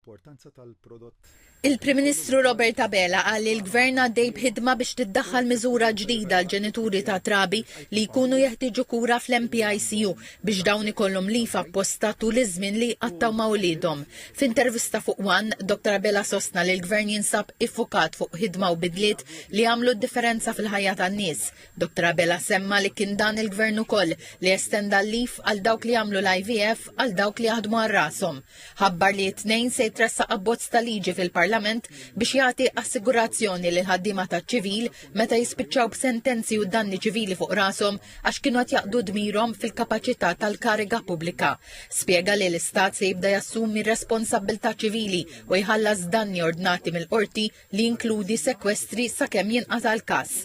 l-importanza tal-prodott. Il-Prim Ministru Robert Abela qal li l-Gvern għaddej b'ħidma biex tiddaħħal miżura ġdida l-ġenituri ta' trabi li jkunu jeħtieġu kura fl-MPICU biex dawn ikollhom lifa apposta tul iż-żmien li qattaw ma' wliedhom. F'intervista fuq One, Dr. Abela sostna li l-Gvern jinsab iffukat fuq ħidma u bidliet li għamlu d-differenza fil-ħajja tan-nies. Dr. Abela semma li kien dan il-Gvern ukoll li estenda l-lif għal dawk li għamlu l-IVF għal dawk li jaħdmu għal rashom. Ħabbar li t-tnejn se jtressaq abbozz ta' liġi fil-Parlament biex jagħti assigurazzjoni lil ħaddiema taċ-ċivil meta jispiċċaw b'sentenzi u danni ċivili fuq rashom għax kienu qed jaqdu dmirhom fil-kapaċità tal-kariga pubblika. Spjega li l-Istat se jibda jassumi r-responsabbiltà ċivili u jħallas danni ordnati mill-qorti li jinkludi sekwestri sakemm jinqata' l-każ.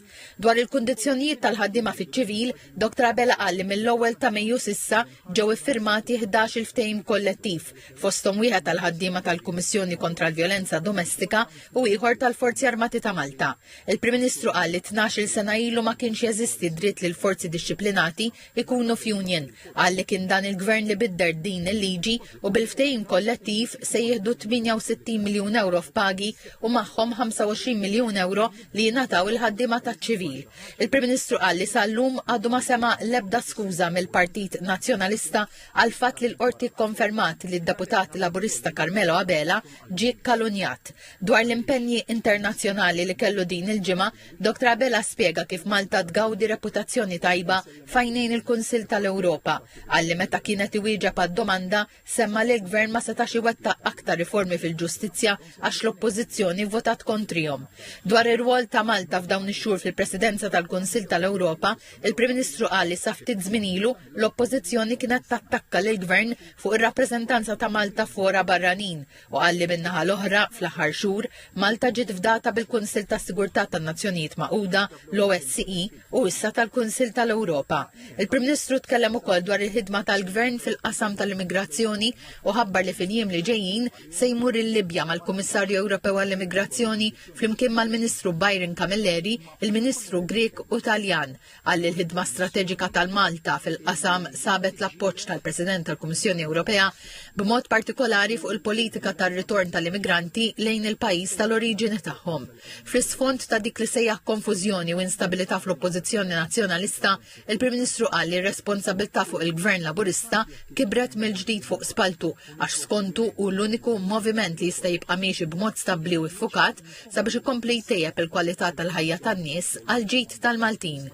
Dwar il-kundizzjonijiet tal-ħaddiema fiċ-ċivil, Dr. Abela qal li mill-ewwel ta' Mejju s'issa ġew iffirmati 11 ftehim kollettiv, fosthom wieħed tal-ħaddiema tal-Kummissjoni kontra l-Vjolenza Domestika u ieħor tal-Forzi Armati ta' Malta. Il-Prim Ministru qal li 12 sena ilu ma kienx jeżisti dritt li l-forzi dixxiplinati ikunu f'union. Qal li kien dan il-Gvern li bidder din il-liġi u bil-ftehim kollettiv se jieħdu 68 miljun euro f'pagi u magħhom 25 miljun euro li jingħataw il-ħaddiema taċ-ċivil. Il-Prim Ministru qal li sal-lum għadu ma sema l-ebda skuża mill-Partit Nazzjonalista għal fatt li l-qorti kkonfermat li d-deputat Laburista Carmelo Abela ġie kalunjat. Dwar l-impenji internazzjonali li kellu din il-ġimgħa, Dr. Abela spjega kif Malta tgawdi reputazzjoni tajba fajnejn il-Kunsill tal-Ewropa. Għalli meta kienet iwieġeb għad-domanda semma li l-Gvern ma setax iwettaq aktar riformi fil-ġustizzja għax l-Oppożizzjoni votat kontrihom. Dwar ir-rwol ta' Malta f'dawn ix-xhur fil-Presidenza tal-Kunsill tal-Ewropa, il-Prim Ministru qal li sa ftit żmien ilu l-Oppożizzjoni kienet tattakka lill-Gvern fuq ir-rappreżentanza ta' Malta fora barranin u qal li min-naħa l-oħra fl-aħħar xhur Malta ġiet fdata bil-Kunsill tas-Sigurtà tan-Nazzjonijiet Magħquda, l-OSCE u issa tal-Kunsill tal-Ewropa. Il-Prim Ministru tkellem ukoll dwar il-ħidma tal-Gvern fil-qasam tal-immigrazzjoni u ħabbar li fil-jiem li ġejjin se jmur il-Libja mal-Kummissarju Ewropew għall-Immigrazzjoni flimkien mal-Ministru Byron Camilleri, il-Ministru Grek u Taljan. Għalli l-ħidma strateġika tal-Malta fil-qasam sabet l-appoġġ tal-President tal-Kummissjoni Ewropea b'mod partikolari fuq il-politika tar-ritorn tal-immigranti lejn il-pajjiż tal-oriġini tagħhom. Fl-isfond ta' dik li sejjaħ konfużjoni u instabilità fl-Oppożizzjoni Nazzjonalista, il-Prim Ministru qal li r-responsabilità fuq il-Gvern Laburista kibret mill-ġdid fuq spaltu għax skontu hu l-uniku moviment li jista' jibqa' miexi b'mod stabbli u iffukat sabiex ikompli jtejjeb il-kwalità tal-ħajja tan-nies għal ġid tal-Maltin.